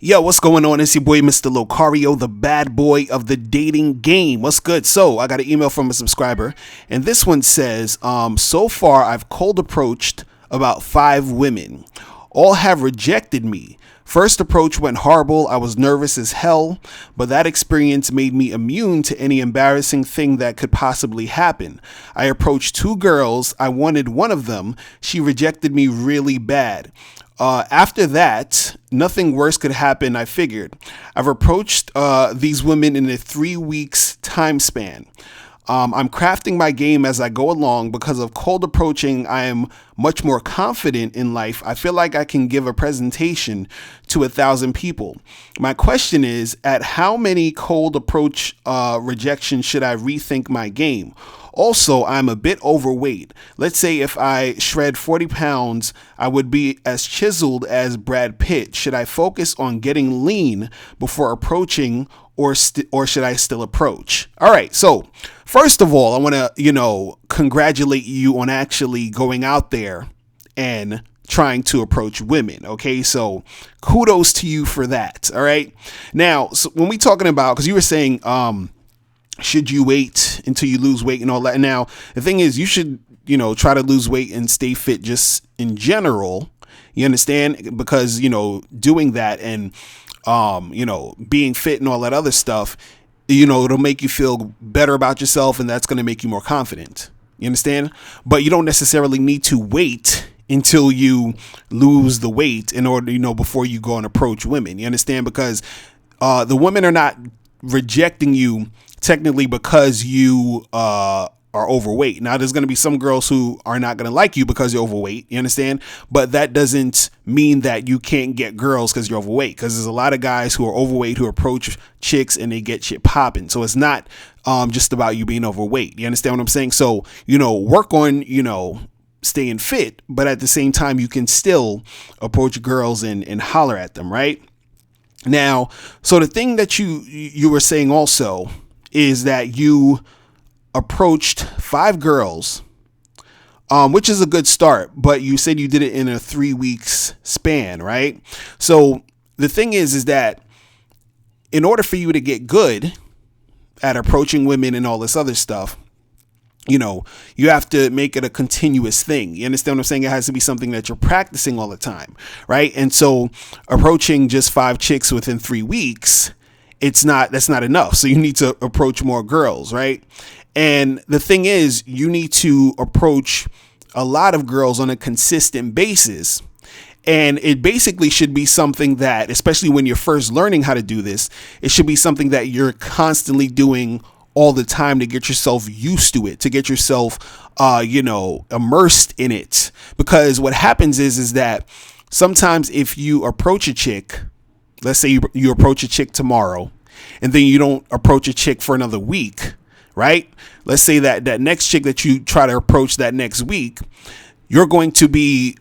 Yo, what's going on? It's your boy, Mr. Locario, the bad boy of the dating game. What's good? So, I got an email from a subscriber, and this one says, so far I've cold approached about 5 women. All have rejected me. First approach went horrible. I was nervous as hell, but that experience made me immune to any embarrassing thing that could possibly happen. I approached 2 girls. I wanted one of them. She rejected me really bad. After that, nothing worse could happen, I figured. I've approached these women in a 3 weeks time span. I'm crafting my game as I go along. Because of cold approaching, I am much more confident in life. I feel like I can give a presentation to 1,000 people. My question is, at how many cold approach rejections should I rethink my game? Also, I'm a bit overweight. Let's say if I shred 40 pounds, I would be as chiseled as Brad Pitt. Should I focus on getting lean before approaching, or should I still approach? All right. So first of all, I want to, congratulate you on actually going out there and trying to approach women. Okay. So kudos to you for that. All right. Now, so when we talking about, because you were saying, should you wait until you lose weight and all that? Now, the thing is, you should, try to lose weight and stay fit just in general. You understand? Because, doing that and, being fit and all that other stuff, it'll make you feel better about yourself, and that's going to make you more confident. You understand? But you don't necessarily need to wait until you lose the weight in order, before you go and approach women. You understand? Because the women are not rejecting you technically because you are overweight. Now, there's going to be some girls who are not going to like you because you're overweight. You understand? But that doesn't mean that you can't get girls because you're overweight. Because there's a lot of guys who are overweight who approach chicks and they get shit popping. So it's not just about you being overweight. You understand what I'm saying? So, work on, staying fit. But at the same time, you can still approach girls and holler at them, right? Now, so the thing that you were saying also is that you approached 5 girls, which is a good start, but you said you did it in a 3 weeks span, right? So the thing is that in order for you to get good at approaching women and all this other stuff, you have to make it a continuous thing. You understand what I'm saying? It has to be something that you're practicing all the time, right? And so approaching just 5 chicks within 3 weeks, that's not enough. So you need to approach more girls, right? And the thing is, you need to approach a lot of girls on a consistent basis. And it basically should be something that, especially when you're first learning how to do this, it should be something that you're constantly doing all the time to get yourself used to it, to get yourself, immersed in it. Because what happens is that sometimes if you approach a chick, let's say you approach a chick tomorrow, and then you don't approach a chick for another week, right? Let's say that next chick that you try to approach that next week, you're going to be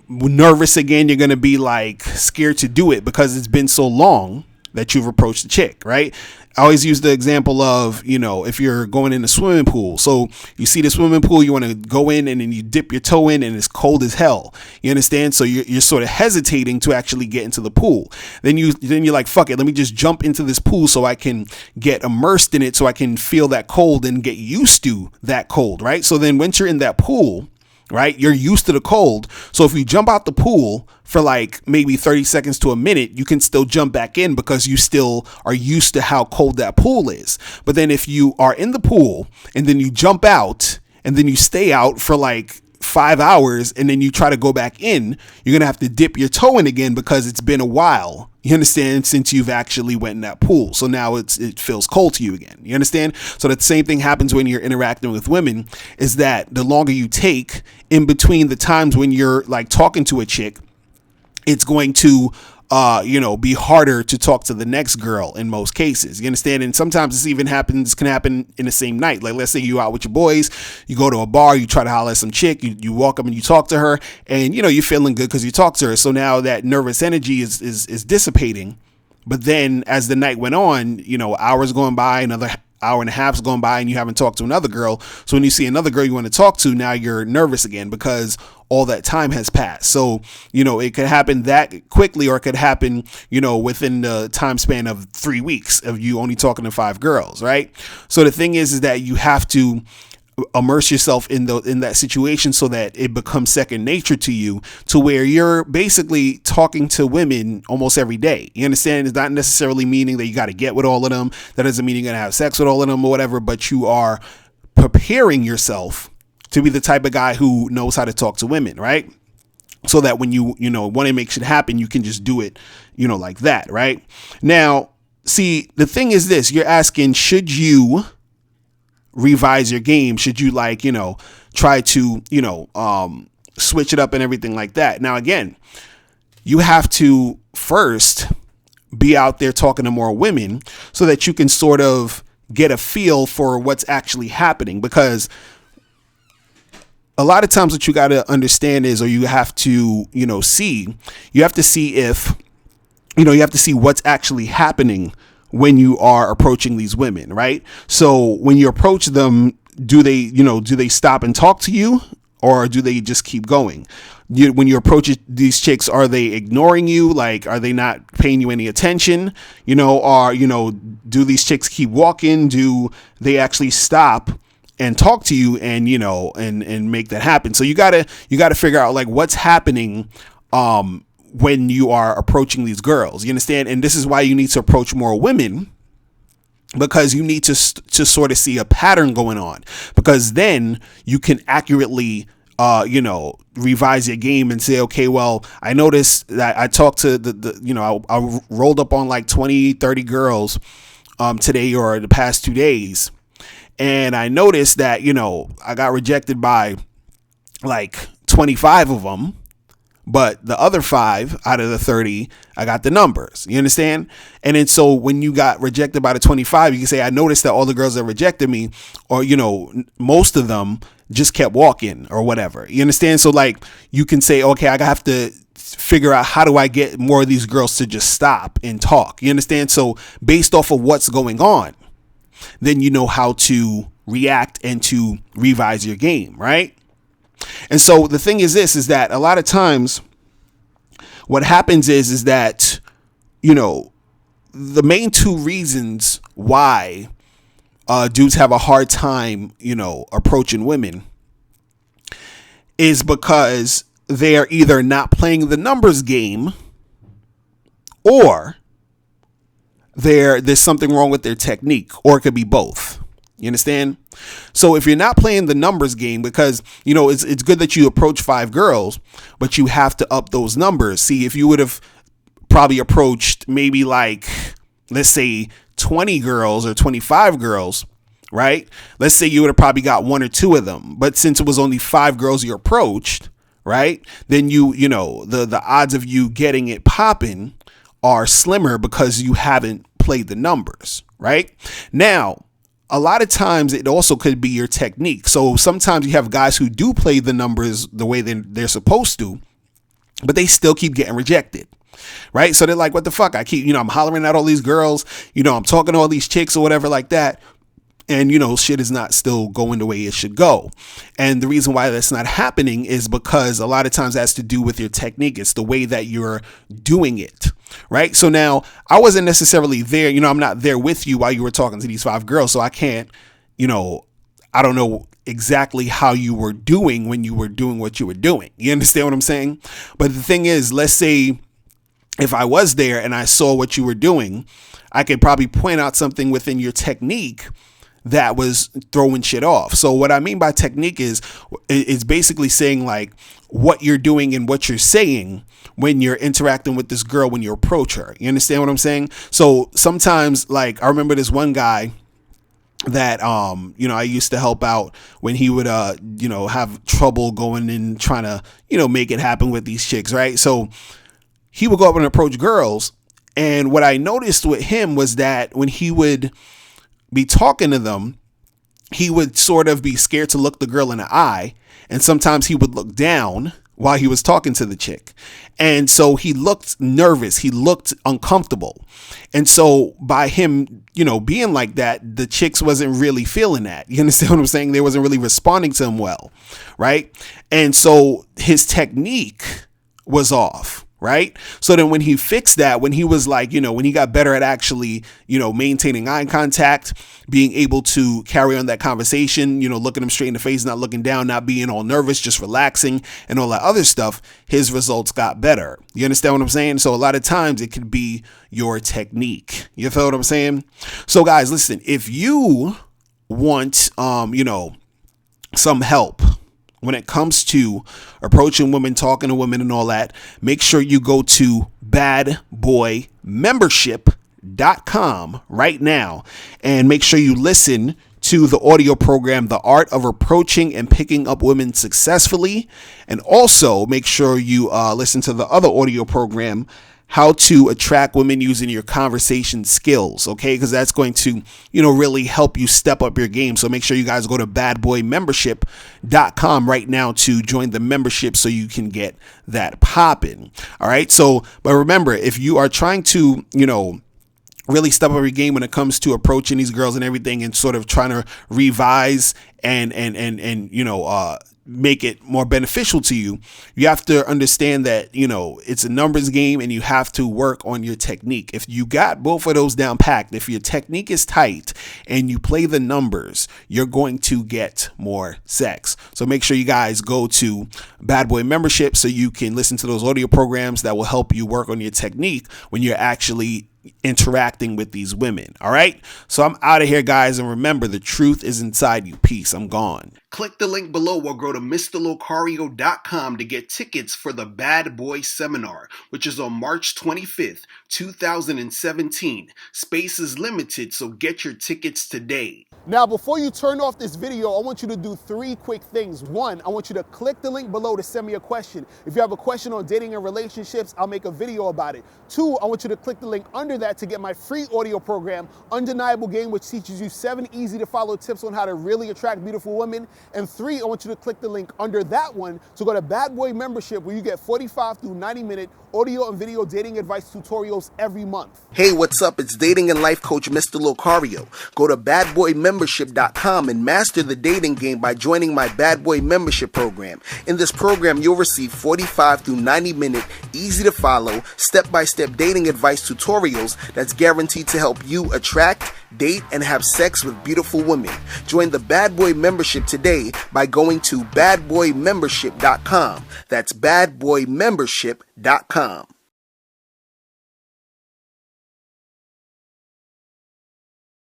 nervous again. You're going to be like scared to do it because it's been so long that you've approached the chick, right? I always use the example of, if you're going in a swimming pool. So you see the swimming pool, you want to go in and then you dip your toe in and it's cold as hell. You understand? So you're sort of hesitating to actually get into the pool. Then you're like, fuck it, let me just jump into this pool so I can get immersed in it, so I can feel that cold and get used to that cold, right? So then once you're in that pool, right, you're used to the cold. So if you jump out the pool for like maybe 30 seconds to a minute, you can still jump back in because you still are used to how cold that pool is. But then if you are in the pool and then you jump out and then you stay out for like 5 hours and then you try to go back in, you're going to have to dip your toe in again because it's been a while. You understand? Since you've actually went in that pool. So now it feels cold to you again. You understand? So the same thing happens when you're interacting with women, is that the longer you take in between the times when you're like talking to a chick, it's going to be harder to talk to the next girl in most cases. You understand? And sometimes this can happen in the same night. Like, let's say you out with your boys, you go to a bar, you try to holler at some chick, you walk up and you talk to her, and you're feeling good because you talked to her. So now that nervous energy is dissipating. But then as the night went on, hours going by, another hour and a half's gone by and you haven't talked to another girl. So when you see another girl you want to talk to, now you're nervous again because all that time has passed. So, it could happen that quickly, or it could happen, within the time span of 3 weeks of you only talking to 5 girls, right? So the thing is that you have to immerse yourself in that situation so that it becomes second nature to you, to where you're basically talking to women almost every day. You understand? It's not necessarily meaning that you got to get with all of them. That doesn't mean you're going to have sex with all of them or whatever, but you are preparing yourself to be the type of guy who knows how to talk to women, right? So that when you want to make shit happen, you can just do it, like that, right? Now, see, the thing is this, you're asking, should you revise your game? Should you try to, switch it up and everything like that? Now, again, you have to first be out there talking to more women so that you can sort of get a feel for what's actually happening. Because a lot of times what you got to understand is, or you have to, see if, you have to see what's actually happening when you are approaching these women, right? So when you approach them, do they stop and talk to you, or do they just keep going? When you approach these chicks, are they ignoring you? Like, are they not paying you any attention? Or, do these chicks keep walking? Do they actually stop and talk to you and, and make that happen? So you gotta figure out like what's happening, when you are approaching these girls, you understand? And this is why you need to approach more women, because you need to sort of see a pattern going on, because then you can accurately, revise your game and say, okay, well, I noticed that I talked to I rolled up on like 20, 30 girls, today or the past 2 days. And I noticed that, I got rejected by like 25 of them. But the other 5 out of the 30, I got the numbers. You understand? And then so when you got rejected by the 25, you can say, I noticed that all the girls that rejected me, or, most of them just kept walking or whatever. You understand? So like you can say, okay, I have to figure out how do I get more of these girls to just stop and talk. You understand? So based off of what's going on, then you know how to react and to revise your game, right? And so the thing is this, is that a lot of times what happens is that, the main 2 reasons why dudes have a hard time, approaching women is because they are either not playing the numbers game, or there's something wrong with their technique, or it could be both. You understand? So if you're not playing the numbers game, because, it's good that you approach 5 girls, but you have to up those numbers. See, if you would have probably approached maybe like, let's say 20 girls or 25 girls, right? Let's say you would have probably got 1 or 2 of them. But since it was only 5 girls you approached, right? Then the odds of you getting it popping are slimmer because you haven't played the numbers, right? Now, a lot of times it also could be your technique. So sometimes you have guys who do play the numbers the way they're supposed to, but they still keep getting rejected, right? So they're like, what the fuck? I keep, I'm hollering at all these girls, I'm talking to all these chicks or whatever like that. And, shit is not still going the way it should go. And the reason why that's not happening is because a lot of times that has to do with your technique. It's the way that you're doing it. Right. So now I wasn't necessarily there. I'm not there with you while you were talking to these 5 girls. So I can't, I don't know exactly how you were doing when you were doing what you were doing. You understand what I'm saying? But the thing is, let's say if I was there and I saw what you were doing, I could probably point out something within your technique that was throwing shit off. So what I mean by technique is basically saying like what you're doing and what you're saying when you're interacting with this girl, when you approach her. You understand what I'm saying? So sometimes, like, I remember this one guy that, I used to help out when he would, have trouble going and trying to, make it happen with these chicks. Right. So he would go up and approach girls. And what I noticed with him was that when he would be talking to them, he would sort of be scared to look the girl in the eye. And sometimes he would look down while he was talking to the chick. And so he looked nervous. He looked uncomfortable. And so by him, being like that, the chicks wasn't really feeling that. You understand what I'm saying? They wasn't really responding to him well. Right. And so his technique was off. Right. So then when he fixed that, when he was like, when he got better at actually, maintaining eye contact, being able to carry on that conversation, looking him straight in the face, not looking down, not being all nervous, just relaxing and all that other stuff, his results got better. You understand what I'm saying? So a lot of times it could be your technique. You feel what I'm saying? So guys, listen, if you want, some help when it comes to approaching women, talking to women and all that, make sure you go to badboymembership.com right now and make sure you listen to the audio program, The Art of Approaching and Picking Up Women Successfully. And also make sure you listen to the other audio program, How to Attract Women Using Your Conversation Skills, okay? Because that's going to, really help you step up your game. So make sure you guys go to badboymembership.com right now to join the membership so you can get that popping. All right. So, but remember, if you are trying to, really step up your game when it comes to approaching these girls and everything and sort of trying to revise and make it more beneficial to you, you have to understand that, it's a numbers game and you have to work on your technique. If you got both of those down packed, if your technique is tight and you play the numbers, you're going to get more sex. So make sure you guys go to Bad Boy Membership so you can listen to those audio programs that will help you work on your technique when you're actually interacting with these women. All right. So I'm out of here, guys. And remember, the truth is inside you. Peace. I'm gone. Click the link below or go to MrLocario.com to get tickets for the Bad Boy Seminar, which is on March 25th, 2017. Space is limited, so get your tickets today. Now, before you turn off this video, I want you to do 3 quick things. 1, I want you to click the link below to send me a question. If you have a question on dating and relationships, I'll make a video about it. 2, I want you to click the link under that to get my free audio program, Undeniable Game, which teaches you 7 easy to follow tips on how to really attract beautiful women. And 3, I want you to click the link under that one to go to Bad Boy Membership, where you get 45 through 90-minute audio and video dating advice tutorials every month. Hey, what's up? It's dating and life coach Mr. Locario. Go to badboymembership.com and master the dating game by joining my Bad Boy Membership program. In this program, you'll receive 45 through 90-minute, easy to follow, step-by-step dating advice tutorials that's guaranteed to help you attract, date, and have sex with beautiful women. Join the Bad Boy Membership today by going to badboymembership.com. That's badboymembership.com.